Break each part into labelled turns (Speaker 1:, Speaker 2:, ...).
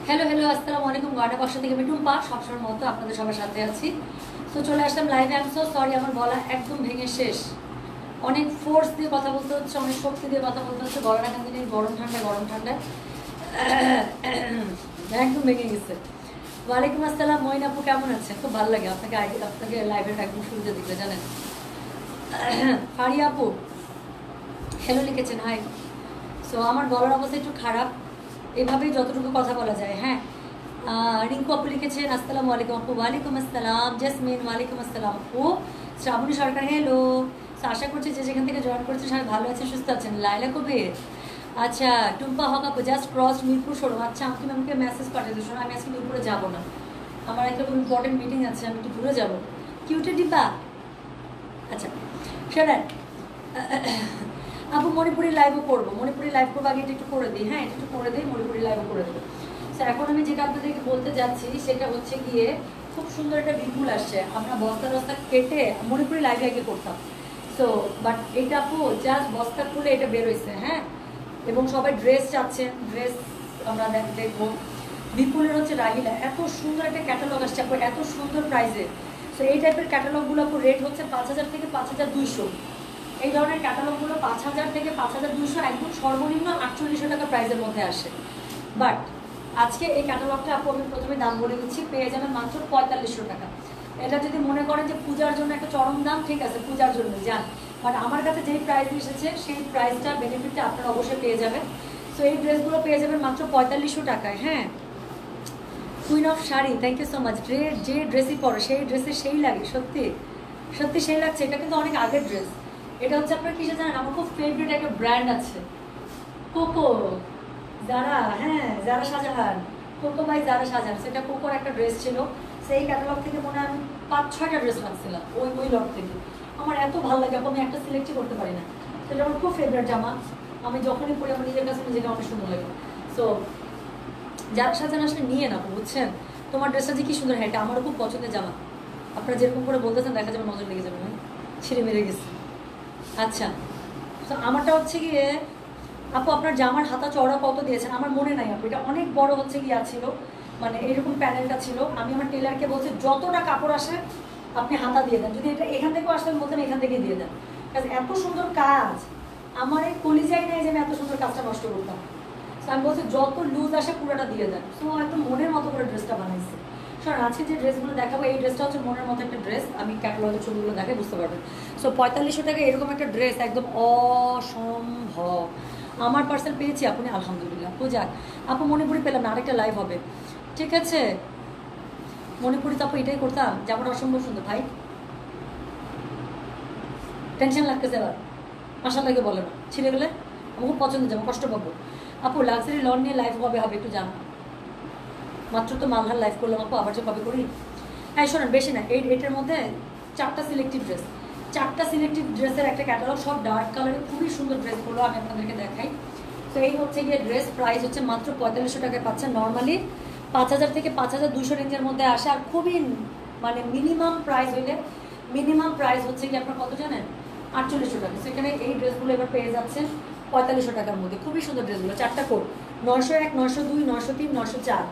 Speaker 1: Hello hello, আসসালামু আলাইকুম। গার্ডা বাসা থেকে আমি টুম্পা, সবসময়ের মতো আপনাদের সবার সাথে আছি। তো চলে আসলাম লাইভে। আই এম সো সরি, আমার গলা একদম ভেঙে শেষ। অনেক ফোর্স দিয়ে কথা বলতে হচ্ছে, অনেক শক্তি দিয়ে কথা বলতে হচ্ছে। গলাটা কেন জানি গরম ঠান্ডায় একদম ভেঙে গেছে। ওয়ালাইকুম আসসালাম মইন আপু, কেমন আছেন? খুব ভালো লাগে আপনাকে লাইভের একদম শুরুতে দিতে জানেন। ফারিয়া আপু হ্যালো লিখেছেন, হাই। সো আমার গলার অবস্থা একটু খারাপ, এভাবেই যতটুকু কথা বলা যায়। হ্যাঁ, রিঙ্কু আপু লিখেছেন আসসালামু আলাইকুম আপু। ওয়ালাইকুম আসসালাম। জেসমিন ওয়ালাইকুম আসসালাম আপু। শ্রাবণী সরকার হ্যালো। আশা করছি যে যেখান থেকে জয়েন করেছেন সবাই ভালো আছেন, সুস্থ আছেন। লাইলা কবির, আচ্ছা। টুম্পা হক আপু জাস্ট ক্রস মিরপুর শোরুম। আচ্ছা, আমাকে মেসেজ পাঠিয়েছে। শোনো, আমি আজকে মিরপুরে যাবো না, আমার একটা খুব ইম্পর্টেন্ট মিটিং আছে, আমি একটু দূরে যাবো। কিউটে ডিব্বা। আচ্ছা শোনেন আপু, মণিপুরি লাইভও করবো, মণিপুরি লাইভ করবো। আগে এটা একটু করে দিই। হ্যাঁ, এটা একটু করে দিই, মণিপুরি লাইভও করে দেবো। স্যার এখন আমি যেটা আপনাদেরকে বলতে যাচ্ছি সেটা হচ্ছে গিয়ে, খুব সুন্দর একটা বিপুল আসছে। আমরা বস্তা কেটে মণিপুরি লাইভে আগে করতাম। সো বাট এটা আপু জাস্ট বস্তা খুলে এটা বেরোইছে। হ্যাঁ, এবং সবাই ড্রেস চাচ্ছেন, ড্রেস আমরা দেখবো। বিপুলের হচ্ছে রাহিলা, এত সুন্দর একটা ক্যাটালগ আসছে আপু, এত সুন্দর প্রাইসে। সো এই টাইপের ক্যাটালগুলো আপু রেট হচ্ছে 5,000 থেকে 5,200। এই ধরনের ক্যাটালগুলো 5,000 থেকে 5,200, একদম সর্বনিম্ন 4800 টাকা প্রাইসের মধ্যে আসে। বাট আজকে এই ক্যাটালগটা আপু আমি প্রথমে দাম বলে দিচ্ছি, পেয়ে যাবেন মাত্র 4500 টাকা। এটা যদি মনে করেন যে পূজার জন্য একটা চরম দাম, ঠিক আছে, পূজার জন্য যান। বাট আমার কাছে যেই প্রাইস এসেছে সেই প্রাইসটা বেনিফিটটা আপনারা অবশ্যই পেয়ে যাবেন। সো এই ড্রেসগুলো পেয়ে যাবেন মাত্র 4500 টাকায়। হ্যাঁ, queen of sari, thank you so much. যে ড্রেসই পরো সেই ড্রেসে সেই লাগে, সত্যি সত্যি সেই লাগছে। এটা কিন্তু অনেক আগের ড্রেস। এটা হচ্ছে আপনার কিসে জানেন, আমার খুব ফেভারিট একটা ব্র্যান্ড আছে, কোকো। যারা, হ্যাঁ, যারা শাহজাহান, কোকো বাই যারা শাহজাহান, সেটা কোকোর একটা ড্রেস ছিল। সেই ক্যাটালগ থেকে মনে হয় আমি 5-6টা ড্রেস লাগছিলাম ওই লট থেকে। আমার এত ভালো লাগে, আমি একটা সিলেক্টই করতে পারি না। সেটা আমার খুব ফেভারিট জামা। আমি যখনই পরি আমার নিজের কাছে নিজেকে অনেক সুন্দর লাগে। সো যারা শাহজাহান আসলে নিয়ে না, বুঝছেন? তোমার ড্রেসটা যে কি সুন্দর। হ্যাঁ, এটা আমারও খুব পছন্দের জামা। আপনারা যেরকম করে বলতেছেন দেখা যাবে নজর লেগে যাবে। হ্যাঁ, ছিঁড়ে মেরে গেছে। আচ্ছা, তো আমারটা হচ্ছে গিয়ে আপু, আপনার জামার হাতা চওড়া কত দিয়েছেন আমার মনে নাই আপু। এটা অনেক বড় হচ্ছে গিয়া ছিল, মানে এইরকম প্যানেলটা ছিল। আমি আমার টেলারকে বলছি যতটা কাপড় আসে আপনি হাতা দিয়ে দেন, যদি এটা এখান থেকেও আসলে বলতেন এখান থেকে দিয়ে দেন। কাজ এত সুন্দর কাজ, আমার এই কলিজাই নেই যে আমি এত সুন্দর কাজটা নষ্ট করতাম। তো আমি বলছি যত লুজ আসে পুরোটা দিয়ে দেন। তো একদম মনের মতো করে ড্রেসটা বানাইছে। শোনেন, আজকে যে ড্রেসগুলো দেখাবো এই ড্রেসটা হচ্ছে মনের মতো একটা ড্রেস। আমি ক্যাটালগের ছবিগুলো দেখে বুঝতে পারবেন। সো 4500 টাকা এরকম একটা ড্রেস একদম অসম্ভব। আমার পার্সেল পেয়েছি আপনি, আলহামদুলিল্লাহ। তো যাক আপু, মণিপুরি পেলাম না, আরেকটা লাইভ হবে, ঠিক আছে? মণিপুরি তো আপু এটাই করতাম, জামাটা অসম্ভব সুন্দর ভাই। টেনশন লাগতেছে এবার, আশা লাগে বলে না, ছিঁড়ে গেলে আমার খুব পছন্দের জামা, কষ্ট পাবো। আপু লাক্সারি লন নিয়ে লাইভ কবে হবে একটু জানা। মাত্র তো মালহার লাইভ করলাম আপু, আবার যে কবে করি। হ্যাঁ শোনেন, বেশি না, এটার মধ্যে 4টা সিলেক্টিভ ড্রেস, 4টা সিলেক্টিভ ড্রেসের একটা ক্যাটালগ, সব ডার্ক কালারের খুবই সুন্দর ড্রেসগুলো আমি আপনাদেরকে দেখাই। তো এই হচ্ছে গিয়ে ড্রেস, প্রাইস হচ্ছে মাত্র 4500 টাকায় পাচ্ছেন। নর্মালি 5,000 থেকে 5,200 রেঞ্জের মধ্যে আসে। আর খুবই মানে মিনিমাম প্রাইস হচ্ছে কি আপনার কত জানেন, 4800 টাকা। সেখানে এই ড্রেসগুলো এবার পেয়ে যাচ্ছেন 4500 টাকার মধ্যে। খুবই সুন্দর ড্রেসগুলো, 4টা কোড, 901, 902, 903, 904,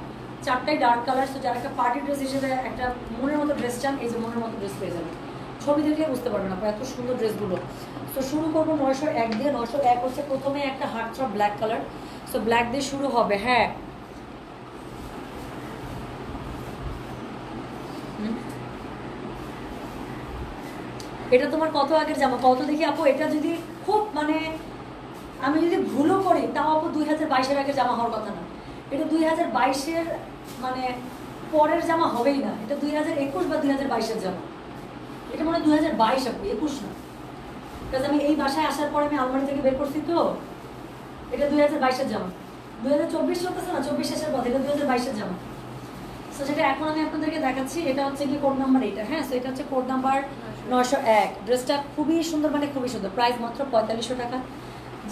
Speaker 1: 4টাই ডার্ক কালার। তো যারা একটা পার্টি ড্রেস হিসেবে একটা মনের মতো ড্রেস চান, এই যে মনের মতো ড্রেস পেয়ে যাবেন। ছবি দেখলে বুঝতে পারবেন আপনার এত সুন্দর ড্রেসগুলো। তো শুরু করবো 901 দিয়ে। 901 হচ্ছে প্রথমে একটা heart throb black colour. So black দিয়ে শুরু হবে। হ্যাঁ, এটা তোমার কত আগের জামা, কত দেখি আপু? এটা যদি খুব মানে আমি যদি ভুলও করি তাও আপু 2022-এর আগের জামা হওয়ার কথা না। এটা 2022-এর মানে পরের জামা হবেই না। এটা 2021 বা 2022-এর জামা। এটা মনে হয় 2022 আপু, 21 না। কারণ আমি এই বাসায় আসার পরে আমি আলমারি থেকে বের করছি। তো এটা 2022-এর জামা। 2024 চলতেছে না, 24 শেষের পথে, এটা 2022-এর জামা। সো যেটা এখন আমি আপনাদেরকে দেখাচ্ছি এটা হচ্ছে কি কোড নাম্বার এইটা। হ্যাঁ, সো এটা হচ্ছে কোড নাম্বার 901। ড্রেসটা খুবই সুন্দর, মানে খুবই সুন্দর। প্রাইস মাত্র 4500 টাকা।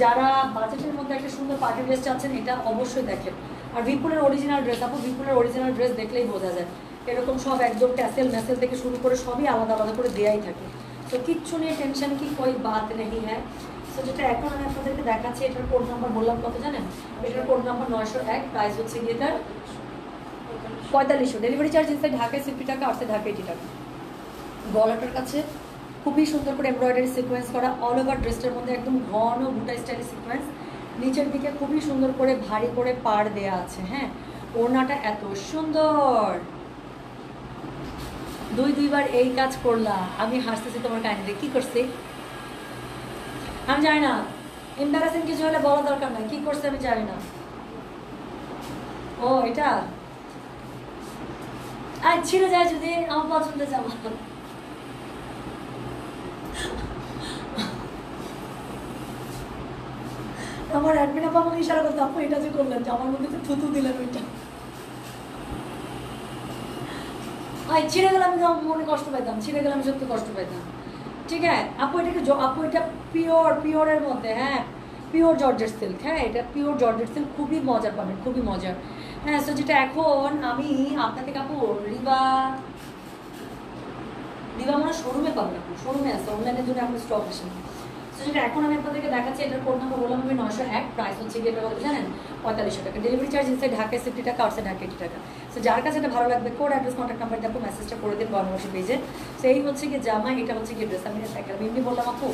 Speaker 1: যারা বাজেটের মধ্যে একটা সুন্দর পার্টি ড্রেস চাচ্ছেন এটা অবশ্যই দেখেন। আর বিপুলের অরিজিনাল ড্রেস আপু, বিপুলের অরিজিনাল ড্রেস দেখলেই বোঝা যায় এরকম সব একদম ট্যাসেল ম্যাসেল থেকে শুরু করে সবই আলাদা আলাদা করে দেয়াই থাকে। তো কিচ্ছু নিয়ে টেনশন কি কোই বাত নেই। হ্যাঁ, সো যেটা এখন আমি আপনাদেরকে দেখাচ্ছি এটার কোড নাম্বার বললাম কত জানেন, এটার কোড নাম্বার 901। প্রাইস হচ্ছে গিয়ে এটার 4500। ডেলিভারি চার্জ ইনসাইড ঢাকায় 50 টাকা, আউটসাইড ঢাকা 80 টাকা। গলাটার কাছে খুবই সুন্দর করে এমব্রয়ডারি সিকোয়েন্স করা, অল ওভার ড্রেসটার মধ্যে একদম ঘন বুটা স্টাইলের সিকোয়েন্স, নিচের দিকে খুবই সুন্দর করে ভারী করে পাড় দেয়া আছে। হ্যাঁ, ওড়নাটা এত সুন্দর। দুইবার এই কাজ করলা, আমি হাসতেছি তোমার কাহিনীতে। কি করছি আমি জানি না, এম্বারাসিং কিছু হলে বলা দরকার নাই, কি করছে আমি জানি না। ও এটা আর ছিঁড়ে যায় যদি আমার পছন্দের জামা। আমার অ্যাডমিন আপা আমাকে ইশারা করতে, আপু এটা যে করলেন জামার মধ্যে তো থুতু দিলেন ওইটা, ছিঁড়ে গেলে আমি মনে কষ্ট পাইতাম, ছিঁড়ে গেলে আমি সত্যি কষ্ট পাইতাম। ঠিক আছে আপু, এটাকে আপু এটা পিওরের মধ্যে, হ্যাঁ পিওর জর্জেট সিল্ক। হ্যাঁ, এটা পিওর জর্জেট সিল্ক, খুবই মজার পাবেন, খুবই মজার। হ্যাঁ, সো যেটা এখন আমি আপনার থেকে আপু রিবা মানে শোরুমে পাবেন, আপু শোরুমে আছে, অনলাইনের জন্য আপনার স্টক আসেন। সো যেটা এখন আমি আপনাদেরকে দেখাচ্ছি, এটার কোড নাম্বার বললাম আমি 901, প্রাইস হচ্ছে গিয়ে এটা কত জানেন, 4500 টাকা। ডেলিভারি চার্জ ইনসাইড ঢাকায় 50 টাকা, আউটসাইড ঢাকা 80 টাকা। সো যার কাছে এটা ভালো লাগবে, কোড অ্যাড্রেস কন্ট্যাক্ট নাম্বার দিয়ে আপু মেসেজটা করে দিন গণবাসী পেজে। সো এই হচ্ছে কি জামা, এটা হচ্ছে কি ড্রেস। আমি এমনি বললাম আপু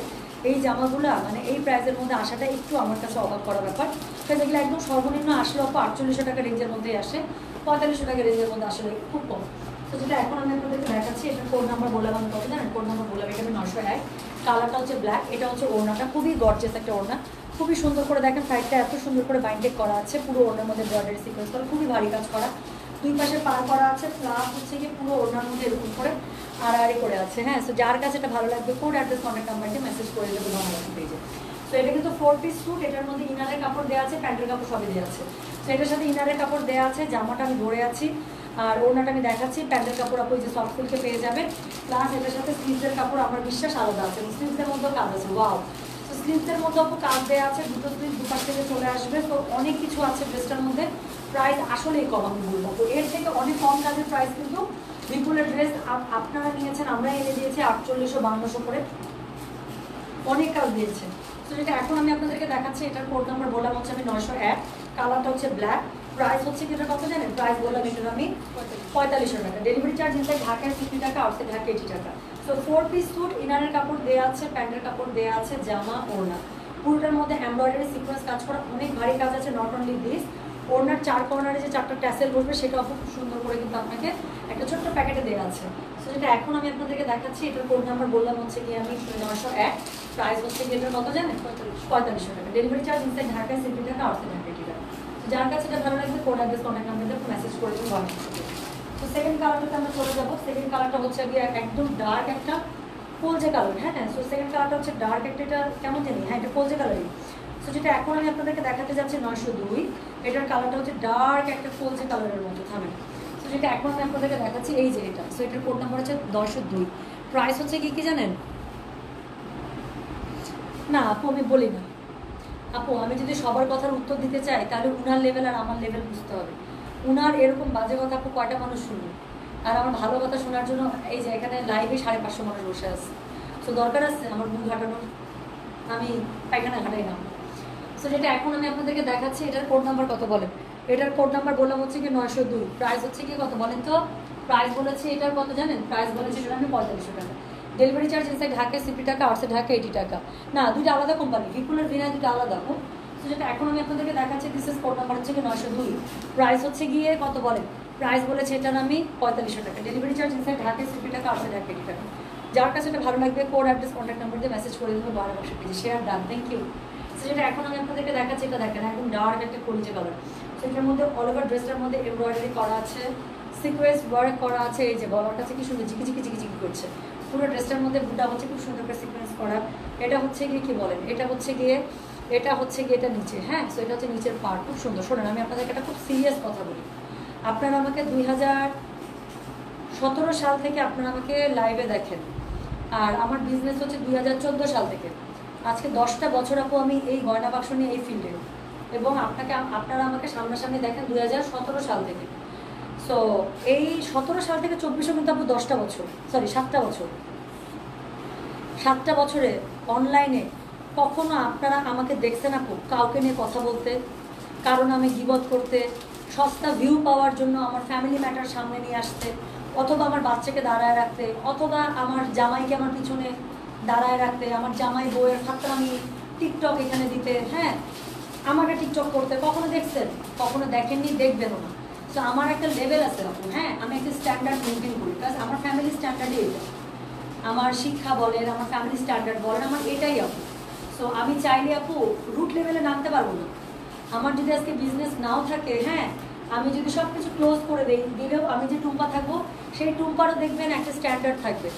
Speaker 1: এই জামাগুলা মানে এই প্রাইসের মধ্যে আসাটা একটু আমার কাছে অবাক করা ব্যাপার। তো যেগুলো একদম সর্বনিম্ন আসলে আপু 4800 টাকা রেঞ্জের মধ্যেই আসে, 4500 টাকা রেঞ্জের মধ্যে আসলে খুব কম। তো যেটা এখন আমি আপনাদেরকে দেখাচ্ছি, এটার কোড নাম্বার বললাম আমি কত জানেন, কোড নাম্বার বললাম এটা আমি 901। কালারটা হচ্ছে ব্ল্যাক, এটা হচ্ছে ওড়নাটা, খুবই গর্জিয়াস একটা ওড়না, খুবই সুন্দর করে দেখেন সাইডটা এত সুন্দর করে বাইন্ডেড করা আছে, পুরো ওড়নার মধ্যে এমব্রয়ডারি সিকোয়েন্স করা, খুবই ভারী কাজ করা, দুই পাশে পার করা আছে, প্লাস হচ্ছে গিয়ে পুরো ওড়নার মধ্যে এরকম করে আড়াআড়ি করে আছে। হ্যাঁ, সো যার কাছে এটা ভালো লাগবে কোড অ্যাড্রেস কন্ট্যাক্ট নাম্বার দিয়ে মেসেজ করে দেবো বাংলাদেশ পেজে। তো এটা কিন্তু 4 পিস স্যুট, এটার মধ্যে ইনারের কাপড় দেওয়া আছে, প্যান্টের কাপড় সবই দেওয়া আছে। তো এটার সাথে ইনারের কাপড় দেওয়া আছে, জামাটা আমি ধরে আছি, আর ওড়নাটা আমি দেখাচ্ছি, প্যান্টের কাপড় আপনি যে সফট সিল্কে পেয়ে যাবেন, প্লাস এটার সাথে স্লিভসের কাপড় আমার বিশ্বাস আলাদা আছে, স্লিভসের মধ্যেও কাজ আছে। ওয়াও, তো স্লিভসের মধ্যেও কাজ দেওয়া আছে, দুটো স্লিভ দুপাশ থেকে চলে আসবে, তো অনেক কিছু আছে ড্রেসটার মধ্যে। প্রাইস আসলেই কম আমি বলবো, তো এর থেকে অনেক কম কাজের প্রাইস কিন্তু বিপুলের ড্রেস আপনারা নিয়েছেন, আমরা এনে দিয়েছি 4800-5200 করে, অনেক কাজ দিয়েছে। তো যেটা এখন আমি আপনাদেরকে দেখাচ্ছি, এটার কোড নাম্বার বললাম হচ্ছে আমি 901, কালারটা হচ্ছে ব্ল্যাক, প্রাইস হচ্ছে কি এটা কত জানেন, প্রাইস বললাম এটা আমি 4500 টাকা। ডেলিভারি চার্জ ইনসাইড ঢাকায় 50 টাকা, আউটসাইড ঢাকা 80 টাকা। সো 4 পিস স্যুট, ইনারের কাপড় দেওয়া আছে, প্যান্টের কাপড় দেওয়া আছে, জামা ওড়না পুরোটার মধ্যে এমব্রয়ডারি সিকোয়েন্স কাজ করা, অনেক ভারী কাজ আছে। নট অনলি দিস, ওড়নার 4 কর্নারে যে 4টা ট্যাসেল বসবে সেটাও খুব সুন্দর করে কিন্তু আপনাকে একটা ছোট্ট প্যাকেটে দেওয়া আছে। সো যেটা এখন আমি আপনাদেরকে দেখাচ্ছি, এটার কোড নাম্বার বললাম হচ্ছে কি আমি 901, প্রাইস হচ্ছে কি এটার কত জানেন, 4500 টাকা। ডেলিভারি চার্জ ইনসাইড ঢাকায় 50 টাকা, আউটসাইড ঢাকা 80 টাকা। যার কাছে এটা ভালো লাগবে কোড অ্যাড্রেস কন্ট্যাক্ট নাম্বার দিয়ে মেসেজ করে দিন বাংলাদেশ। তো সেকেন্ড কালারটাতে আমরা চলে যাবো। সেকেন্ড কালারটা হচ্ছে গিয়ে একদম ডার্ক একটা কোলজে কালার। হ্যাঁ, সো সেকেন্ড কালারটা হচ্ছে ডার্ক একটা, এটা কেমন জানি, হ্যাঁ এটা কোলজে কালারই। সো যেটা এখন আমি আপনাদেরকে দেখাতে যাচ্ছি 902, এটার কালারটা হচ্ছে ডার্ক একটা কোলজে কালারের মতো। থামেন, সো যেটা এখন আমি আপনাদেরকে দেখাচ্ছি এই যে এটা, সো এটার কোড নাম্বার হচ্ছে 902, প্রাইস হচ্ছে কি জানেন, না আপু আমি বলি না আপু, আমি যদি সবার কথার উত্তর দিতে চাই তাহলে উনার লেভেল আর আমার লেভেল বুঝতে হবে। উনার এরকম বাজে কথা আপু কয়টা মানুষ শুনবে, আর আমার ভালো কথা শোনার জন্য এই যে এখানে লাইভে 550 মানুষ বসে আছে। সো দরকার আছে আমার মুখ ঘাটানোর, আমি পায়খানা ঘাটাই না। সো যেটা এখন আমি আপনাদেরকে দেখাচ্ছি, এটার কোড নাম্বার কত বলেন, এটার কোড নাম্বার বললাম হচ্ছে কি 902, প্রাইস হচ্ছে কি কত বলেন তো, প্রাইস বলেছি এটার কত জানেন, প্রাইস বলেছি এটা আমি 4500 টাকা। ডেলিভারি চার্জ ইনসাইড ঢাকায় 50 টাকা, আউটসাইড ঢাকা 80 টাকা। না, দুইটা আলাদা কোম্পানি, বিপুলের ভিনায় দুটো আলাদা। তো যেটা এখন আমি আপনাদেরকে দেখাচ্ছি, দিস ইজ কোড নাম্বার হচ্ছে কি 902, প্রাইস হচ্ছে গিয়ে কত বলেন, প্রাইস বলেছে এটার আমি 4500 টাকা। ডেলিভারি চার্জ ইনসাইড ঢাকায় 50 টাকা, আউটসাইড ঢাকা 80 টাকা। যার কাছে এটা ভালো লাগবে কোড অ্যাড্রেস কন্ট্যাক্ট নাম্বার দিয়ে মেসেজ করে দেবো বাংলাদেশ পেজে। Share done, thank you. So যেটা এখন আমি আপনাদেরকে দেখাচ্ছি, এটা দেখেন একদম ডার্ক একটা কলিজে কালার। সো এটার মধ্যে অল ওভার ড্রেসটার মধ্যে এমব্রয়ডারি করা আছে, সিকোয়েন্স ওয়ার্ক করা আছে, এই যে গলার কাছে কি সুন্দর ঝিকি ঝিকি ঝিকি ঝিকি করছে, পুরো ড্রেসটার মধ্যে বুটা হচ্ছে খুব সুন্দর করে সিকোয়েন্স করা। এটা হচ্ছে গিয়ে কি বলেন, এটা হচ্ছে গিয়ে এটা নিচে। হ্যাঁ, সো এটা হচ্ছে নিচের পার্ট, খুব সুন্দর। শোনেন, আমি আপনাদেরকে একটা খুব সিরিয়াস কথা বলি, আপনারা আমাকে 2017 সাল থেকে আপনারা আমাকে লাইভে দেখেন, আর আমার বিজনেস হচ্ছে 2014 সাল থেকে। আজকে 10টা বছর আপু আমি এই গয়না বাক্স নিয়ে এই ফিল্ডে, এবং আপনারা আমাকে সামনাসামনি দেখেন 2017 সাল থেকে। সো এই 17 সাল থেকে 24 কিন্তু আপু 10টা বছর, সরি 7টা বছর। 7টা বছরে অনলাইনে কখনো আপনারা আমাকে দেখছেন আপু কাউকে নিয়ে কথা বলতে, কারণ আমি গিবত করতে, সস্তা ভিউ পাওয়ার জন্য আমার ফ্যামিলি ম্যাটার সামনে নিয়ে আসতে, অথবা আমার বাচ্চাকে দাঁড়ায় রাখতে, অথবা আমার জামাইকে আমার পিছনে দাঁড়ায় রাখতে, আমার জামাই বউয়ের ফাত্রামি টিকটক এখানে দিতে, হ্যাঁ আমাকে টিকটক করতে। কখনো দেখছেন? কখনো দেখেননি, দেখবেনও না। তো আমার একটা লেভেল আছে আপু, হ্যাঁ আমি একটা স্ট্যান্ডার্ড মেনটেন করি, প্লাস আমার ফ্যামিলি স্ট্যান্ডার্ডই এটা, আমার শিক্ষা বলেন, আমার ফ্যামিলি স্ট্যান্ডার্ড বলেন, আমার এটাই আপু। সো আমি চাইলে আপু রুট লেভেলে নামতে পারবো না। আমার যদি আজকে বিজনেস নাও থাকে, হ্যাঁ আমি যদি সব কিছু ক্লোজ করে দিলেও আমি যে টুম্পা থাকবো, সেই টুম্পারও দেখবেন একটা স্ট্যান্ডার্ড থাকবে।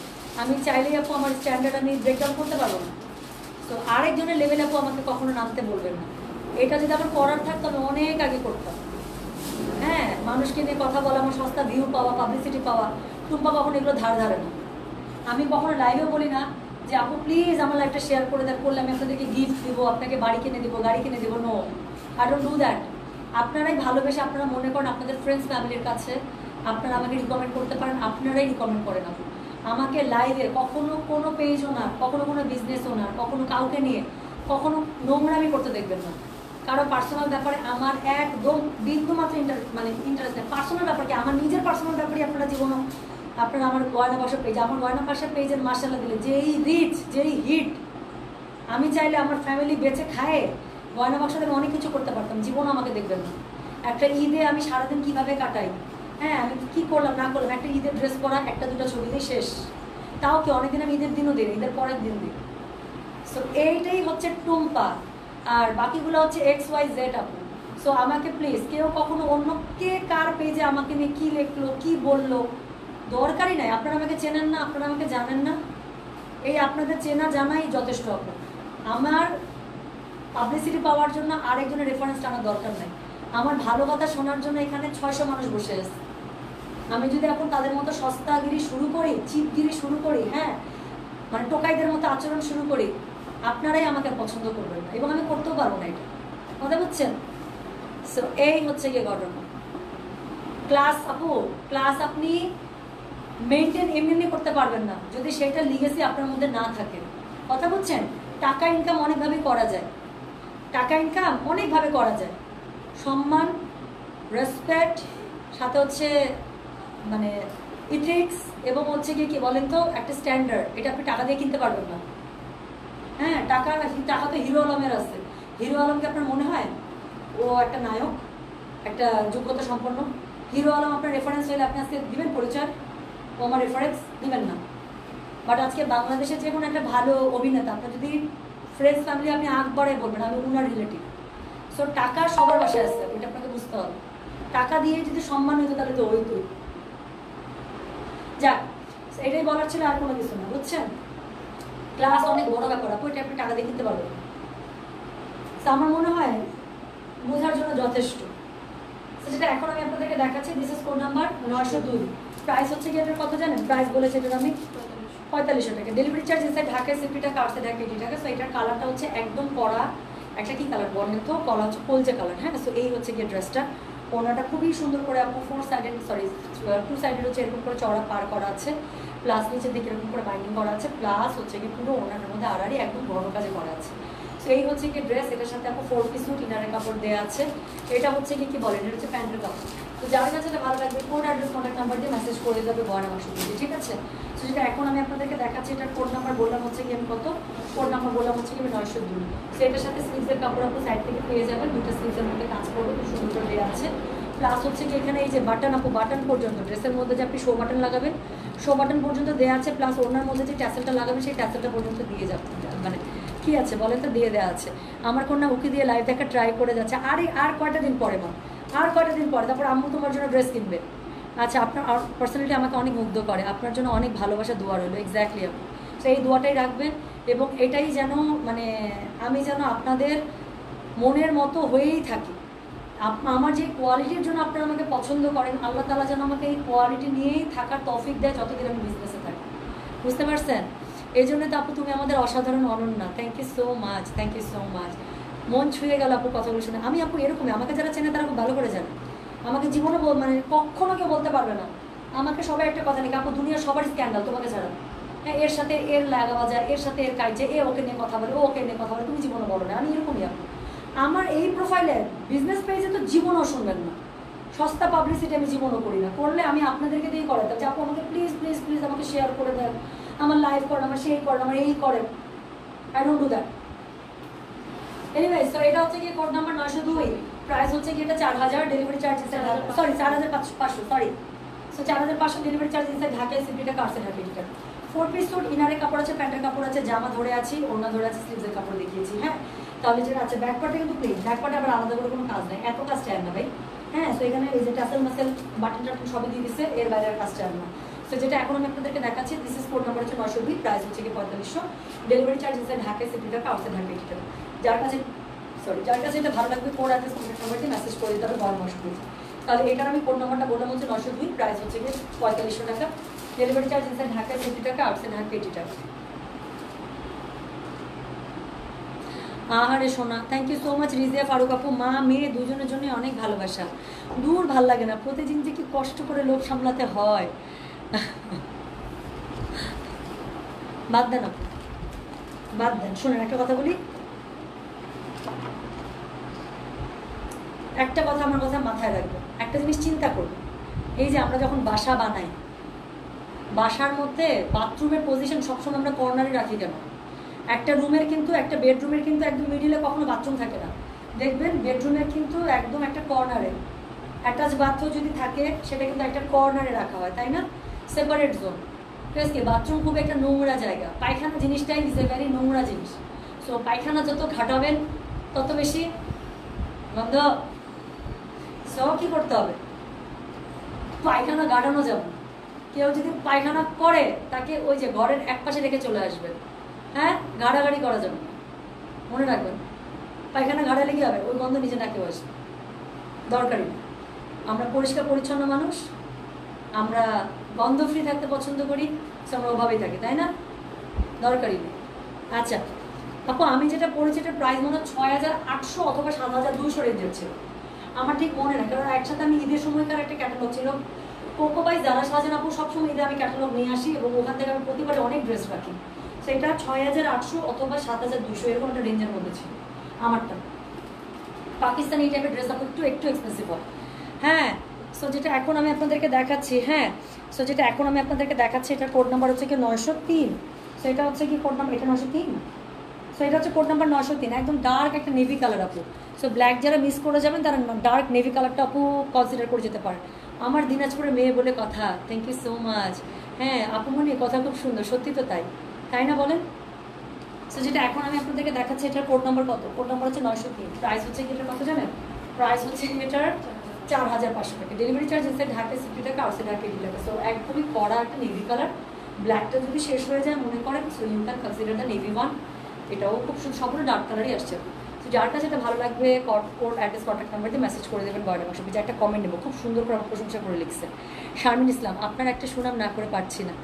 Speaker 1: আমি চাইলেই আপু আমার স্ট্যান্ডার্ড আমি ব্রেকডাউন করতে পারবো না। তো আরেকজনের লেভেলে আপু আমাকে কখনো নামতে বলবেন না। এটা যদি আমার করার থাকতো আমি অনেক আগে করতাম। হ্যাঁ মানুষকে নিয়ে কথা বলা, আমার সস্তা ভিউ পাওয়া, পাবলিসিটি পাওয়া, টুম্পা কখনো এগুলো ধার ধারে না। আমি কখনো লাইভেও বলি না যে আপু প্লিজ আমার লাইভটা শেয়ার করে দেন, করলে আমি আপনাদেরকে গিফট দেবো, আপনাকে বাড়ি কিনে দেবো, গাড়ি কিনে দেবো। No, I don't do that. আপনারাই ভালোবেসে আপনারা মনে করেন আপনাদের ফ্রেন্ডস ফ্যামিলির কাছে আপনারা আমাকে রিকমেন্ড করতে পারেন, আপনারাই রিকমেন্ড করেন আপু আমাকে লাইভে। কখনো কোনো পেজও না, কখনো কোনো বিজনেসও না, কখনো কাউকে নিয়ে কখনো নোংরামি করতে দেখবেন না। কারো পার্সোনাল ব্যাপারে আমার একদম বিন্দু মাত্র ইন্টারেস্ট নেই। পার্সোনাল ব্যাপারকে, আমার নিজের পার্সোনাল ব্যাপারে আপনারা জীবনও আপনারা আমার গয়না বাসা পেজ, আমার গয়না বাসা পেজের মার্শাল্লাহ দিলে যেই রিচ, যেই হিট, আমি চাইলে আমার ফ্যামিলি বেঁচে খায় গয়না বাক্স থেকে অনেক কিছু করতে পারতাম, জীবনও আমাকে দেখবেন না। একটা ঈদে আমি সারাদিন কিভাবে কাটাই, হ্যাঁ আমি কি করলাম না করলাম, একটা ঈদের ড্রেস পরা, একটা দুটো ছবি দিয়ে শেষ। তাও কি অনেকদিন আমি ঈদের দিনও দিই, ঈদের পরের দিন দিই। সো এইটাই হচ্ছে টুম্পা, আর বাকিগুলো হচ্ছে XYZ আপু। সো আমাকে প্লিজ কেউ কখনো অন্য কে কার পেজে আমাকে নিয়ে কী লিখলো কী বললো দরকারই নাই। আপনারা আমাকে চেনেন না, আপনারা আমাকে জানেন না, এই আপনাদের চেনা জানাই যথেষ্ট আপু। আমার পাবলিসিটি পাওয়ার জন্য আরেকজনের রেফারেন্স টানার দরকার নাই। আমার ভালো কথা শোনার জন্য এখানে 600 মানুষ বসে আছে। আমি যদি এখন তাদের মতো সস্তাগিরি শুরু করি, চিপগিরি শুরু করি, হ্যাঁ মানে টোকাইদের মতো আচরণ শুরু করি, আপনারাই আমাকে পছন্দ করবেন না এবং আমি করতেও পারবো না, এটা কথা বুঝছেন? সো এই হচ্ছে গিয়ে ঘটনা। ক্লাস আপু, ক্লাস আপনি মেনটেন এমনি করতে পারবেন না যদি সেটা লিগেসি আপনার মধ্যে না থাকে, কথা বুঝছেন? টাকা ইনকাম অনেকভাবে করা যায়, টাকা ইনকাম অনেকভাবে করা যায়, সম্মান, রেসপেক্ট, সাথে হচ্ছে মানে ইথিক্স, এবং হচ্ছে কি বলেন তো একটা স্ট্যান্ডার্ড, এটা আপনি টাকা দিয়ে কিনতে পারবেন না। হ্যাঁ টাকা তো হিরো আলমের আছে। হিরো আলমকে আপনার মনে হয় ও একটা নায়ক, একটা যোগ্যতা সম্পন্ন? হিরো আলম আপনার রেফারেন্স হলে আপনি আজকে দিবেন পরিচয়? ও আমার রেফারেন্স দিবেন না। বাট আজকে বাংলাদেশে যে কোনো একটা ভালো অভিনেতা, আপনার যদি ফ্রেন্ডস ফ্যামিলি আপনি আগ বাড়াই বলবেন আমি উনার রিলেটিভ। সো টাকা সবার বাসায় আসছে, ওইটা আপনাকে বুঝতে হবে। টাকা দিয়ে যদি সম্মান হইতো তাহলে তো হইতো। যাক এটাই বলার ছিল, আর কোনো কিছু না, বুঝছেন? ক্লাস অনেক বড় ব্যাপার, ওইটা আপনি টাকা দিয়ে কিনতে পারবেন। আমার মনে হয় বোঝার জন্য যথেষ্ট। সেটা এখন আমি আপনাদেরকে দেখাচ্ছি। This is code number 902। Price হচ্ছে কি এটার কত জানেন? প্রাইস বলেছে এটার আমি 4500 টাকা। ডেলিভারি চার্জ ইনসাইড ঢাকায় 60 টাকা, আউটসাইড ঢাকা 80 টাকা। সো এটার কালারটা হচ্ছে একদম কড়া একটা কি কালার বলেন তো? কলা হচ্ছে কলচে কালার। হ্যাঁ সো এই হচ্ছে গিয়ে ড্রেসটা। ওনাটা খুবই সুন্দর করে আপু 4 সাইডেড, সরি 2 সাইডের হচ্ছে এরকম করে চড়া পার করা আছে, প্লাস নিচের দিকে এরকম করে বাইন্ডিং করা আছে, প্লাস হচ্ছে কি পুরো ওনাটার মধ্যে আড়াআড়ি একদম বড় কাজে করা আছে। সো এই হচ্ছে কি ড্রেস, এটার সাথে আপু 4 পিস স্যুট ইনারের কাপড় দেওয়া আছে। এটা হচ্ছে কি বলেন, এটা হচ্ছে প্যান্টের কাপড়। তো যার কাছে এটা ভালো লাগবে কোড অ্যাড্রেস কন্ট্যাক্ট নাম্বার দিয়ে মেসেজ করে যাবে গয়না বাক্স দিয়ে, ঠিক আছে? তো যেটা এখন আমি আপনাদেরকে দেখাচ্ছি, এটার কোড নাম্বার বললাম হচ্ছে কি আমি কত, কোড নাম্বার বললাম হচ্ছে কি 902। সো এটার সাথে স্লিভসের কাপড় আপু সাইড থেকে পেয়ে যাবেন, দুটো স্লিভসের মধ্যে কাজ করবে, খুব সুন্দর দেওয়া আছে। প্লাস হচ্ছে কি এখানে এই যে বাটন আপু, বাটন পর্যন্ত ড্রেসের মধ্যে যে আপনি শো বাটন লাগাবেন, শো বাটন পর্যন্ত দেওয়া আছে, প্লাস ওনার মধ্যে যে ট্যাসেলটা লাগাবেন সেই ট্যাসেলটা পর্যন্ত দিয়ে যাবে, মানে কি আছে বলেন তো, দিয়ে দেওয়া আছে। আমার কন্যা উকি দিয়ে লাইভ দেখা ট্রাই করে যাচ্ছে। আর কয়টা দিন পরে মা, আর কয়টা দিন পরে তারপর আম্মু তোমার জন্য ড্রেস কিনবে। আচ্ছা আপনার পার্সোনালি আমাকে অনেক মুগ্ধ করে, আপনার জন্য অনেক ভালোবাসা দোয়া রইলো। এক্স্যাক্টলি আপু, তো এই দোয়াটাই রাখবেন এবং এটাই যেন মানে আমি যেন আপনাদের মনের মতো হয়েই থাকি। আমার যে কোয়ালিটির জন্য আপনারা আমাকে পছন্দ করেন, আল্লাহ তাআলা যেন আমাকে এই কোয়ালিটি নিয়েই থাকার তৌফিক দেয় যতদিন আমি বিজনেসে থাকি, বুঝতে পারছেন? এই জন্য তো আপু তুমি আমাদের অসাধারণ Ananya. Thank you so much, thank you so much. মন ছুঁয়ে গেল আপু কথাগুলো শুনে। আমি আপু এরকমই, আমাকে যারা চেনে তারা খুব ভালো করে জানে, আমাকে জীবনে মানে কখনো কেউ বলতে পারবে না আমাকে সবাই একটা কথা নেই আপু দুনিয়ার সবার স্ক্যান্ডাল তোমাকে ছাড়া। হ্যাঁ এর সাথে এর লাগা যায়, এর সাথে এর কাজ, এ ওকে নিয়ে কথা বলে, ও ওকে নিয়ে কথা বলে, তুমি জীবনে বলো না। আমি এরকমই আপু, আমার এই প্রোফাইলে বিজনেস পেজে তো জীবনও শুনবেন না, সস্তা পাবলিসিটি আমি জীবনও করি না, করলে আমি আপনাদেরকে দিয়ে করাতাম যে আপু আমাকে প্লিজ প্লিজ প্লিজ আমাকে শেয়ার করে দেন, আমার লাইভ করেন, আমার সেই করেন, আমার এই করেন। I don't do that. Anyways, তো এটা হচ্ছে গিয়ে কোড নাম্বার 902, প্রাইস হচ্ছে কি এটা 4000, delivery charge sorry 4500, sorry. So 4500 delivery charge inside Dhaka, সিপিটা কার্সে ঢাকা এটা। 4 পিস স্যুট, ইনারের কাপড় আছে, প্যান্টের কাপড় আছে, জামা ধরে আছি, ওড়না ধরে আছে, স্লিভসের কাপড় দেখিয়েছি। হ্যাঁ, তাহলে যেটা আছে ব্যাক পার্টে কিন্তু প্লেন, ব্যাক পার্টে আবার আলাদা করে কোনো কাজ নেই, এত কাজ চাই না ভাই। হ্যাঁ, সো এখানে এই যে টাসেল মাসেল বাটন টাটন সবই দিয়ে দিচ্ছে, এর বাইরে আর কাজ চাই না। সো যেটা এখন আমি আপনাদেরকে দেখাচ্ছি, দিস ইজ কোড নাম্বার হচ্ছে 902, প্রাইস হচ্ছে কি 4500, ডেলিভারি চার্জ ইনসাইড ঢাকা, সিপিটা কার্সে ঢাকা এটা। যার কাছে এটা ভালো লাগবে কোড অ্যাড্রেস কন্ট্যাক্ট নাম্বারটি মেসেজ করে দিতে হবে 12 মাস করে। তাহলে এটার আমি কোড নাম্বারটা বললাম হচ্ছে 902, প্রাইস হচ্ছে গিয়ে 4500 টাকা, ডেলিভারি চার্জ ইনসাইড ঢাকা 50 টাকা, আউটসাইড ঢাকা 80 টাকা। আহারে সোনা, thank you so much Rizia Faruk আপু। মা মেয়ে দুজনের জন্য অনেক ভালোবাসা, দূর ভাল লাগে না, প্রতিদিন যে কি কষ্ট করে লোক সামলাতে হয়। বাদ দেন আপু, বাদ দেন। শোনেন একটা কথা বলি, একটা কথা আমার কথা মাথায় রাখবো, একটা জিনিস চিন্তা করবো, এই যে আমরা যখন বাসা বানাই, বাসার মধ্যে বাথরুমের পজিশন সবসময় আমরা কর্নারে রাখি কেন? একটা রুমের কিন্তু, একটা বেডরুমের কিন্তু একদম মিডিলে কখনো বাথরুম থাকে না, দেখবেন বেডরুমের কিন্তু একদম একটা কর্নারে অ্যাটাচ বাথরুম যদি থাকে সেটা কিন্তু একটা কর্নারে রাখা হয়, তাই না? Separate zone. ঠিক আছে, বাথরুম খুব একটা নোংরা জায়গা, পায়খানা জিনিসটাই ইজ এ ভেরি নোংরা জিনিস। সো পায়খানা যত ঘাটাবেন তত বেশি গন্ধ। সো কি করতে হবে, পায়খানা গাড়ানো যাবে। কেউ যদি পায়খানা করে তাকে ওই যে ঘরের এক পাশে রেখে চলে আসবে। হ্যাঁ, গাড়াগাড়ি করা যাবে না, মনে রাখবেন। পায়খানা গাড়ালে কি হবে, ওই গন্ধ নিচে না কেউ আসবে, দরকারি না। আমরা পরিষ্কার পরিচ্ছন্ন মানুষ, আমরা গন্ধ ফ্রি থাকতে পছন্দ করি, আমরা ওভাবেই থাকি, তাই না? দরকারি নেই। আচ্ছা আপু, আমি যেটা পড়েছি এটার প্রাইস মনে হয় 6800 অথবা 7200 রেঞ্জের ছিল, আমার ঠিক মনে নেই, কারণ একসাথে আমি ঈদের সময়কার একটা ক্যাটালগ ছিল কোকো বাই যারা সাজেন আপু, সবসময় ঈদে আমি ক্যাটালগ নিয়ে আসি এবং ওখান থেকে আমি প্রতিবারে অনেক ড্রেস রাখি। সেটা 6800 অথবা 7200 এরকম একটা রেঞ্জের মধ্যে ছিল আমারটা। পাকিস্তানি এই টাইপের ড্রেস আপু একটু এক্সপেন্সিভ হয়। হ্যাঁ, সো যেটা এখন আমি আপনাদেরকে দেখাচ্ছি, হ্যাঁ, সো যেটা এখন আমি আপনাদেরকে দেখাচ্ছি এটার কোড নাম্বার হচ্ছে কি 903। সো এটা হচ্ছে কি কোড নাম্বার, এটা 903। সো এটা হচ্ছে কোড নাম্বার 903, একদম ডার্ক একটা নেভি কালার আপু। সো ব্ল্যাক যারা মিস করে যাবেন তারা ডার্ক নেভি কালারটা আপু কনসিডার করে যেতে পারেন। আমার দিনাজপুরের মেয়ে বলে কথা, থ্যাংক ইউ সো মাচ। হ্যাঁ আপু মনে কথা খুব সুন্দর, সত্যি তো তাই, তাই না বলেন? সো যেটা এখন আমি আপনাদেরকে দেখাচ্ছি এটার কোড নাম্বার কত, কোড নাম্বার হচ্ছে 903, প্রাইস হচ্ছে কি এটার কত জানেন? প্রাইস হচ্ছে কি এটার 4500 টাকা, ডেলিভারি চার্জ ইনসাইড ঢাকা 60 টাকা, আউটসাইড ঢাকা 80 টাকা। সো একদমই কড়া একটা নেভি কালার, ব্ল্যাকটা যদি শেষ হয়ে যায় মনে করেন, so you can consider the navy one. এটাও খুব সবগুলো ডার্ক কালারই আসছে। তো যার কাছে এটা ভালো লাগবে কোড অ্যাড্রেস কন্ট্যাক্ট নাম্বার দিয়ে মেসেজ করে দেবেন। বয়লা মাসে যে একটা কমেন্ট নেবো, খুব সুন্দর করে আমার প্রশংসা করে লিখছে শারমিন ইসলাম, আপনার একটা সুনাম না করে পারছি না।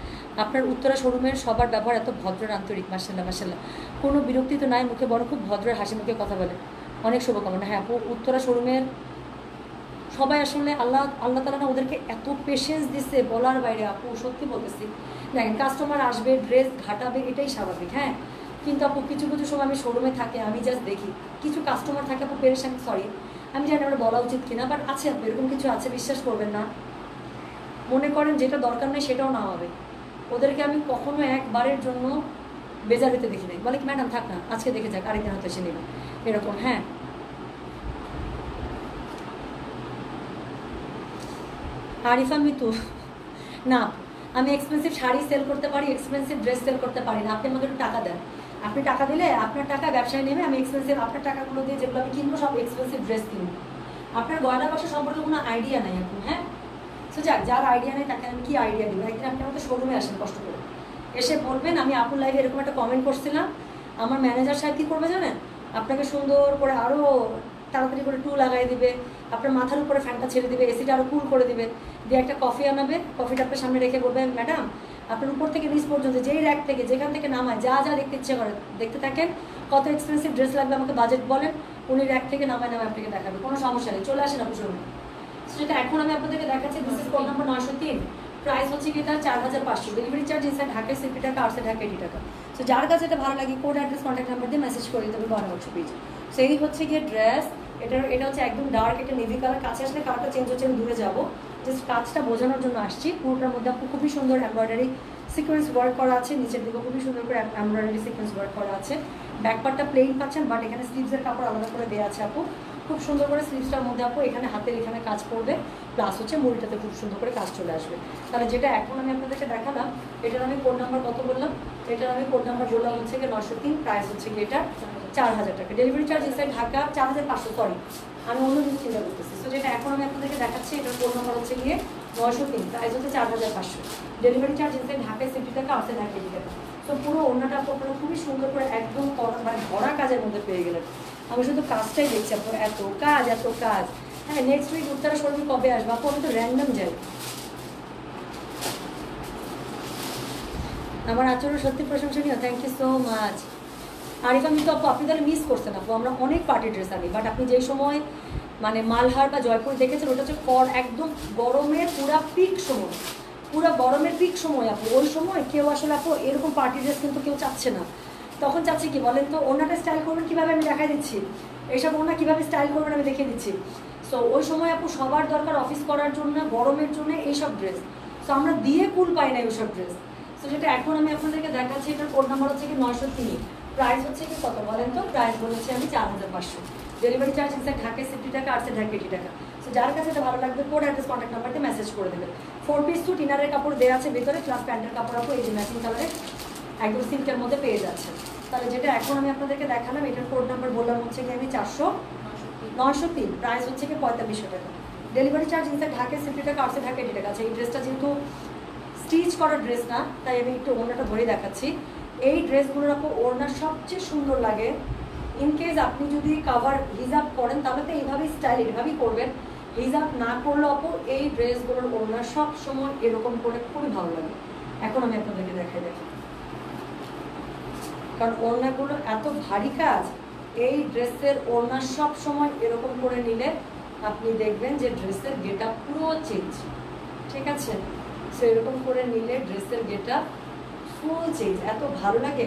Speaker 1: আপনার উত্তরা শোরুমের সবার ব্যবহার এত ভদ্র আন্তরিক, মাশাল্লাহ মাশাল্লাহ, কোনো বিরক্তি তো নাই মুখে, বড় খুব ভদ্র হাসি মুখে কথা বলে, অনেক শুভকামনা। হ্যাঁ আপু, উত্তরা শোরুমের সবাই আসলে আল্লাহ তাআলা না ওদেরকে এত পেশেন্স দিচ্ছে বলার বাইরে আপু, সত্যি বলতেছি। দেখেন কাস্টমার আসবে, ড্রেস ঘাটাবে, এটাই স্বাভাবিক। হ্যাঁ, কিন্তু আপু কিছু কিছু সময় আমি শোরুমে থাকে, আমি জাস্ট দেখি কিছু কাস্টমার থাকে আপু পেরেশান, সরি আমি জানি আমার বলা উচিত কিনা, বাট আছে আপু, এরকম কিছু আছে, বিশ্বাস করবেন না। মনে করেন যেটা দরকার নেই সেটাও না হবে, ওদেরকে আমি কখনো একবারের জন্য বেজারিতে দেখি নাই, বলে কি ম্যাডাম থাক না, আজকে দেখে যাক, আরেকদিন হয়তো এসে নেবে, এরকম। হ্যাঁ আরিফা মিতু, না আমি এক্সপেন্সিভ শাড়ি সেল করতে পারি, এক্সপেন্সিভ ড্রেস সেল করতে পারি না। আপনি আমাকে একটু টাকা দেন, আপনি টাকা দিলে আপনার টাকা ব্যবসায় নেবে, আমি এক্সপেন্সিভ আপনার টাকাগুলো দিয়ে যেগুলো আমি কিনবো সব এক্সপেন্সিভ ড্রেস কিনবো। আপনার গয়না বাক্স সম্পর্কে কোনো আইডিয়া নাই এখন। হ্যাঁ, সো যাক, যার আইডিয়া নেই তাকে আমি কি আইডিয়া দেবো। একদিন আপনি আমাকে শোরুমে আসেন কষ্ট করে, এসে বলবেন আমি আপুর লাইভে এরকম একটা কমেন্ট করছিলাম, আমার ম্যানেজার সাহেব কী করবে জানেন, আপনাকে সুন্দর করে আরও তাড়াতাড়ি করে টু লাগাই দিবে, আপনার মাথার উপরে ফ্যানটা ছেড়ে দিবে, এসিটা আরও কুল করে দিবে, দিয়ে একটা কফি আনাবে, কফিটা আপনার সামনে রেখে বলবে ম্যাডাম আপনার উপর থেকে নিচ পর্যন্ত যেই র্যাক থেকে যেখান থেকে নামায় যা যা দেখতে ইচ্ছে করে দেখতে থাকেন, কত এক্সপেন্সিভ ড্রেস লাগবে আমাকে বাজেট বলেন, উনি র্যাক থেকে নামায় আপনাকে দেখাবে, কোনো সমস্যা নেই, চলে আসেন আপনি শোরুমে। সেটা এখন আমি আপনাদেরকে দেখাচ্ছি, this is code number 903, price হচ্ছে কি এটা 4500, ডেলিভারি চার্জ ইনসাইড ঢাকায় 60 টাকা, আউটসাইড ঢাকা 80 টাকা। সো যার কাছে এটা ভালো লাগে কোড অ্যাড্রেস কন্ট্যাক্ট নাম্বার দিয়ে মেসেজ করে দিতে হবে 12 পেজ। সো এই হচ্ছে গিয়ে ড্রেস,
Speaker 2: এটা হচ্ছে একদম ডার্ক, এটা নেভি কালার। কাছে আসলে কালারটা চেঞ্জ হচ্ছে, আমি দূরে যাবো, জাস্ট কাজটা বোঝানোর জন্য আসছি। পুরোটার মধ্যে আপু খুবই সুন্দর এমব্রয়ডারি সিকোয়েন্স ওয়ার্ক করা আছে, নিচের দিকে খুবই সুন্দর করে এমব্রয়ডারি সিকোয়েন্স ওয়ার্ক করা আছে। ব্যাক পার্টটা প্লেন পাচ্ছেন, বাট এখানে স্লিভসের কাপড় আলাদা করে দেওয়া আছে আপু, খুব সুন্দর করে স্লিভসটার মধ্যে আপু এখানে হাতের এখানে কাজ করবে, প্লাস হচ্ছে মুড়িটাতে খুব সুন্দর করে কাজ চলে আসবে। তাহলে যেটা এখন আমি আপনাদেরকে দেখালাম, এটার আমি কোড নাম্বার কত বললাম, এটার আমি কোড নাম্বার বললাম হচ্ছে গিয়ে 903, প্রাইস হচ্ছে গিয়ে এটা 4000 টাকা। Delivery charge inside Dhaka 4500, sorry আমি অন্য কিছু চিন্তা করতেছি। তো যেটা এখন আমি আপনাদেরকে দেখাচ্ছি, এটার কোড নাম্বার হচ্ছে গিয়ে 903, প্রাইস হচ্ছে 4500। ডেলিভারি চার্জ ইনসাইড ঢাকায় 60 টাকা, আসে ঢাকা 80 টাকা। তো পুরো ওড়নাটা আপনারা খুবই সুন্দর করে একদম মানে ভরা কাজের মধ্যে পেয়ে গেলেন। আমি শুধু কাজটাই দেখছি আপনার, এত কাজ এত কাজ। হ্যাঁ, নেক্সট উইক উত্তরা শোরুমে কবে আসবো আপু? আমি তো র্যান্ডম যাই। আমার আচরণ সত্যি প্রশংসনীয়, thank you so much. Arifa Mitu আপু, আপনি তাহলে মিস করছেন আপু, আমরা অনেক পার্টি ড্রেস আনি, বাট আপনি যেই সময় মানে মালহার বা জয়পুর দেখেছেন, ওটা হচ্ছে একদম গরমের পুরা পিক সময়, পুরো গরমের পিক সময় আপু। ওই সময় কেউ আসলে আপু এরকম পার্টি ড্রেস কিন্তু কেউ চাচ্ছে না। তখন চাচ্ছে কি বলেন তো, ওনাটা স্টাইল করবেন কীভাবে আমি দেখাই দিচ্ছি, এইসব ওনা কীভাবে স্টাইল করবেন আমি দেখিয়ে দিচ্ছি। সো ওই সময় আপু সবার দরকার অফিস করার জন্য, গরমের জন্য এইসব ড্রেস। সো আমরা দিয়ে কুল পাই না ওইসব ড্রেস। সো যেটা এখন আমি আপনাদেরকে দেখাচ্ছি, এটার কোড নাম্বার হচ্ছে কি 903, প্রাইস হচ্ছে কি কত বলেন তো? প্রাইস বলেছি আমি 4500। ডেলিভারি চার্জ ইনসাইড ঢাকায় 60 টাকা, আসছে ঢাকা 80 টাকা। সো যার কাছে এটা ভালো লাগবে, কোড অ্যাড্রেস কন্ট্যাক্ট নাম্বারতে মেসেজ করে দেবেন। 4 পিস স্যুট, ইনারের কাপড় দেওয়া আছে ভিতরে, প্লাস প্যান্টের কাপড় আপু এই যে ম্যাচিং কালারের একদম সিল্কের মধ্যে পেয়ে যাচ্ছে। তাহলে যেটা এখন আমি আপনাদেরকে দেখালাম, এটার কোড নাম্বার বললাম হচ্ছে কি আমি 903, প্রাইস হচ্ছে কি 4500 টাকা। ডেলিভারি চার্জ ইনসাইড ঢাকায় 60 টাকা, আসছে ঢাকা 80 টাকা। এই ড্রেসটা যেহেতু স্টিচ করা ড্রেস না, তাই আমি একটু ওড়নাটা ধরে দেখাচ্ছি। এই ড্রেসগুলোর আপু ওড়না সবচেয়ে সুন্দর লাগে। ইনকেস আপনি যদি কাভার হিজাব করেন তাহলে তো এইভাবেই স্টাইল এইভাবেই করবেন, হিজাব না করলেও আপু এই ড্রেসগুলোর ওড়না সব সময় এরকম করে খুবই ভালো লাগে। এখন আমি আপনাদেরকে দেখাই দেখি, কারণ ওড়নাগুলো এত ভারী কাজ, এই ড্রেসের ওড়না সব সময় এরকম করে নিলে আপনি দেখবেন যে ড্রেসের গেট আপ পুরো চেঞ্জ, ঠিক আছে? সো এরকম করে নিলে ড্রেসের গেট আপ ফুল চেঞ্জ, এত ভালো লাগে।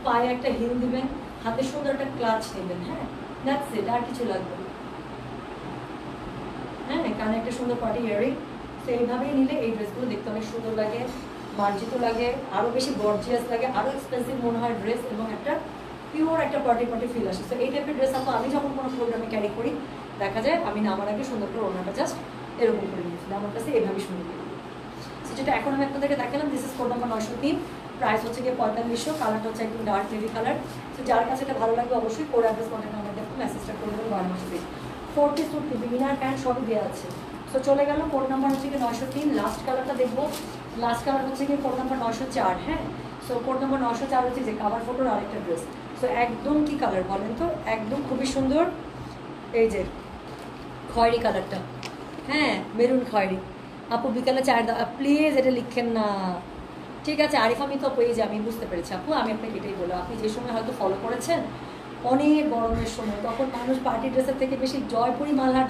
Speaker 2: পায়ে একটা হিল দিবেন, হাতে সুন্দর একটা ক্লাচ নেবেন, হ্যাঁ দ্যাটস ইট, আর কিছু লাগবে না। হ্যাঁ, কানে একটা সুন্দর পার্টি ইয়ারিং। তো এইভাবেই নিলে এই ড্রেসগুলো দেখতে অনেক সুন্দর লাগে, মার্জিত লাগে, আরও বেশি গর্জিয়াস লাগে, আরও এক্সপেন্সিভ মনে হয় ড্রেস, এবং একটা পিওর একটা পার্টি ফিল আসে। তো এই টাইপের ড্রেস আপু আমি যখন কোনো প্রোগ্রামে ক্যারি করি, দেখা যায় আমি নামার আগে সুন্দর করে ওনাটা জাস্ট এরকম করে নিয়েছিলাম, আমার কাছে এভাবেই সুন্দর লাগে। তো যেটা এখন আমি আপনাদেরকে দেখালাম, this is code number 903, price হচ্ছে গিয়ে 4500, কালারটা হচ্ছে একদম ডার্ক নেভি কালার। তো যার কাছে এটা ভালো লাগবে অবশ্যই কোড অ্যাড্রেস কন্ট্যাক্ট নাম্বার দেখুন, মেসেজটা করে দেবেন 12 মাসে। 4 পিস স্যুট, ইনার প্যান্ট সবই দেওয়া আছে। সো চলে গেল, কোড নাম্বার হচ্ছে গিয়ে 903। লাস্ট কালারটা দেখবো, লাস্ট কালার হচ্ছে গিয়ে কোড নাম্বার 904। হ্যাঁ, সো কোড নাম্বার 904 হচ্ছে যে কাভার ফটোর আরেকটা ড্রেস। সো একদম কি কালার বলেন তো, একদম খুবই সুন্দর, এই যে খয়েরি কালারটা, হ্যাঁ মেরুন খয়েরি। আপু বিকালে চায়ের দাও, প্লিজ এটা লিখেন না, ঠিক আছে? আরিফা মিতু আপু, এই যে আমি বুঝতে পেরেছি আপু, আমি আপনাকে এটাই বললাম, আপনি যে সময় হয়তো ফলো করেছেন অনেক গরমের সময়, তখন মানুষ পার্টি ড্রেসের থেকে বেশি জয়পুরি মালহার।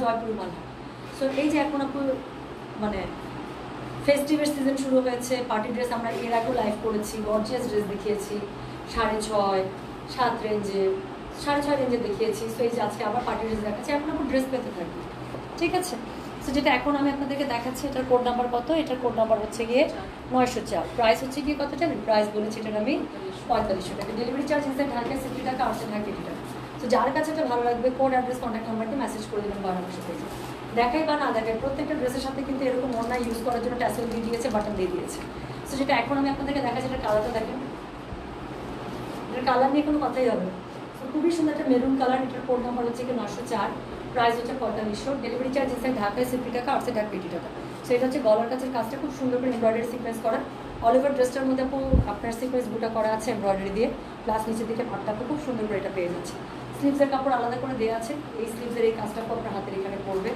Speaker 2: সো এই যে এখন আপু মানে ফেস্টিভের সিজন শুরু হয়েছে, পার্টি ড্রেস আমরা এর আগেও লাইভ করেছি, গর্জিয়াস ড্রেস দেখিয়েছি 6.5 7 রেঞ্জে, 6.5 রেঞ্জে দেখিয়েছি। সো এই যে আজকে আবার পার্টি ড্রেস দেখাচ্ছি, এখন আপু ড্রেস পেতে থাকবে, ঠিক আছে? সো যেটা এখন আমি আপনাদেরকে দেখাচ্ছি, এটার কোড নাম্বার কত? এটার কোড নাম্বার হচ্ছে গিয়ে 904, প্রাইস হচ্ছে গিয়ে কত জানেন? প্রাইস বলেছি এটার আমি 4500 টাকা। ডেলিভারি চার্জ ইনসাইড ঢাকা 60 টাকা, আসছে ঢাকা 80 টাকা। তো যার কাছে এটা ভালো লাগবে, কোড অ্যাড্রেস কন্ট্যাক্ট নাম্বারকে মেসেজ করে দেবেন 12 মাসে পেয়ে। দেখাই বা না দেখাই, প্রত্যেকটা ড্রেসের সাথে কিন্তু এরকম ওড়না ইউজ করার জন্য ট্যাসেল দিয়ে দিয়েছে, বাটন দিয়ে দিয়েছে। সো যেটা এখন আমি আপনাদেরকে দেখাচ্ছি, এটা কালারটা দেখেন, এটার কালার নিয়ে কোনো কথাই হবে না। তো খুবই সুন্দর একটা মেরুন কালার। এটার কোড নাম্বার হচ্ছে কি 904, প্রাইস হচ্ছে 4500। ডেলিভারি চার্জ ইনসাইড ঢাকায় 60 টাকা, আসছে ঢাকা 80 টাকা। সো এটা হচ্ছে গলার কাছের কাজটা খুব সুন্দর করে এমব্রয়ডারি সিকোয়েন্স করা, অল ওভার ড্রেসটার মধ্যে আপু আপনার সিকোয়েন্স বুটা করা আছে এমব্রয়ডারি দিয়ে, প্লাস নিচের দিকে পাটটা খুব সুন্দর করে এটা পেয়ে যাচ্ছে। স্লিভসের কাপড় আলাদা করে দেওয়া আছে, এই স্লিভসের এই কাজটা আপনার হাতের এখানে পড়বে।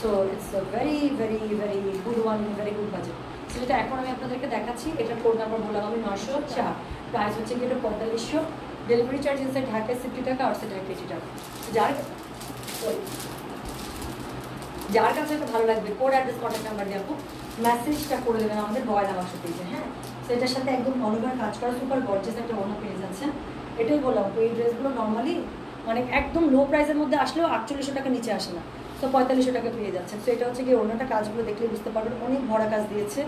Speaker 2: So it's a very very very good one, very good budget. So যেটা এখন আমি আপনাদেরকে দেখাচ্ছি, এটার কোড নাম্বার বললাম আমি 904, প্রাইস হচ্ছে কি এটা 4500। ডেলিভারি চার্জ ইনসাইড ঢাকায় 60 টাকা, আসছে ঢাকা 80 টাকা। যার কাছে এটা ভালো লাগবে, কোড অ্যাড্রেস কন্ট্যাক্ট নাম্বার দিয়ে আপু মেসেজটা করে দেবেন আমাদের বয়লা বাক্স পেজে। হ্যাঁ, তো এটার সাথে একদম অল ওভার কাজ করা সুপার গর্জিয়াস একটা ওড়না পেয়ে যাচ্ছেন। এটাই বললাম, এই ড্রেসগুলো নর্মালি মানে একদম লো প্রাইসের মধ্যে আসলেও 4800 টাকা নিচে আসে না। তো 4500 টাকা পেয়ে যাচ্ছেন। সো এটা হচ্ছে কি অন্যটা, কাজগুলো দেখলে বুঝতে পারবেন অনেক ভরা কাজ দিয়েছে,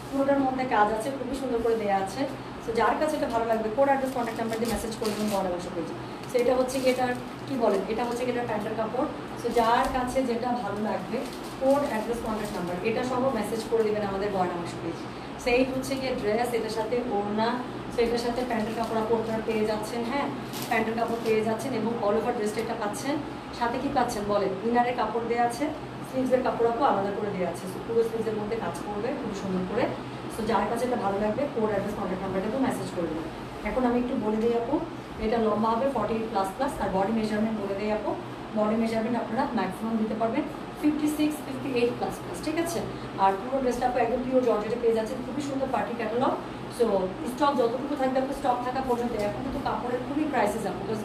Speaker 2: পুরোটার মধ্যে কাজ আছে, খুবই সুন্দর করে দেওয়া আছে। সো যার কাছে এটা ভালো লাগবে কোড অ্যাড্রেস কন্ট্যাক্ট নাম্বার দিয়ে মেসেজ করে দেবেন বড় ভাষা পেয়েছি। সো এটা হচ্ছে কি এটার কি বলেন, এটা হচ্ছে কি এটার প্যান্টের কাপড়। সো যার কাছে যেটা ভালো লাগবে কোড অ্যাড্রেস কন্ট্যাক্ট নাম্বার এটা সহ মেসেজ করে দেবেন আমাদের গয়না মাস পেয়েছি। সেই হচ্ছে গিয়ে ড্রেস, এটার সাথে ওড়না, সো এটার সাথে প্যান্টের কাপড় আপনারা পেয়ে যাচ্ছেন। হ্যাঁ, প্যান্টের কাপড় পেয়ে যাচ্ছেন এবং অল ওভার ড্রেসটা এটা পাচ্ছেন। সাথে কি পাচ্ছেন বলেন, ইনারের কাপড় দেওয়া আছে, স্লিভসের কাপড় আপু আলাদা করে দেওয়া আছে। সো পুরো স্লিভসের মধ্যে কাজ করবে খুব সুন্দর করে। সো যার কাছে এটা ভালো লাগবে কোড অ্যাড্রেস কন্ট্যাক্ট নাম্বারটাকে মেসেজ করে দেবেন। এখন আমি একটু বলে দিই আপু, এটা লম্বা হবে 48++, আর বডি মেজারমেন্ট বলে দিই আপু। বডি মেজারমেন্ট আপনারা ম্যাক্সিমাম দিতে পারবেন 56-58++, ঠিক আছে। আর পুরো ড্রেসটা আপু একদম পিওর জর্জেটে পেয়ে যাচ্ছেন, খুবই সুন্দর পার্টি ক্যাটালগ। সো স্টক যতটুকু থাকবে আপু স্টক থাকা পর্যন্ত, এখন কিন্তু কাপড়ের খুবই প্রাইসেস আপু, বিকজ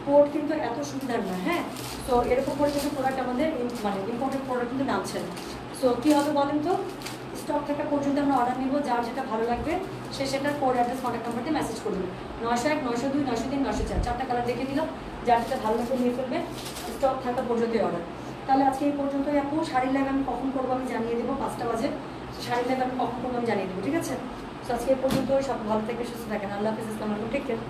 Speaker 2: কোড কিন্তু এত সুন্দর না। হ্যাঁ, সো এরকম করে কিন্তু প্রোডাক্ট আমাদের মানে ইম্পোর্টেড প্রোডাক্ট কিন্তু নামছে না। সো কী হবে বলেন তো, স্টক থাকা পর্যন্ত আমরা অর্ডার নিব, যার যেটা ভালো লাগবে সে সেটার কোড অ্যাড্রেস কন্ট্যাক্ট নাম্বারতে মেসেজ করবেন। 901, 902, 903, 904 চারটা কালার দেখে দিলাম, যার যেটা ভালো লাগবে নিয়ে ফেলবে, স্টক থাকা পর্যন্তই অর্ডার। তাহলে আজকে এই পর্যন্তই আপু। শাড়ির লাইভ আমি কখন করবো আমি জানিয়ে দেবো, 5টা বাজে। শাড়ির লাইভ আমি কখন করবো আমি জানিয়ে দেবো, ঠিক আছে। তো আজকে এই পর্যন্তই, সব ভালো থেকে সুস্থ থাকেন। আল্লাহ হাফিজ, আসসালামু আলাইকুম, টেক কেয়ার।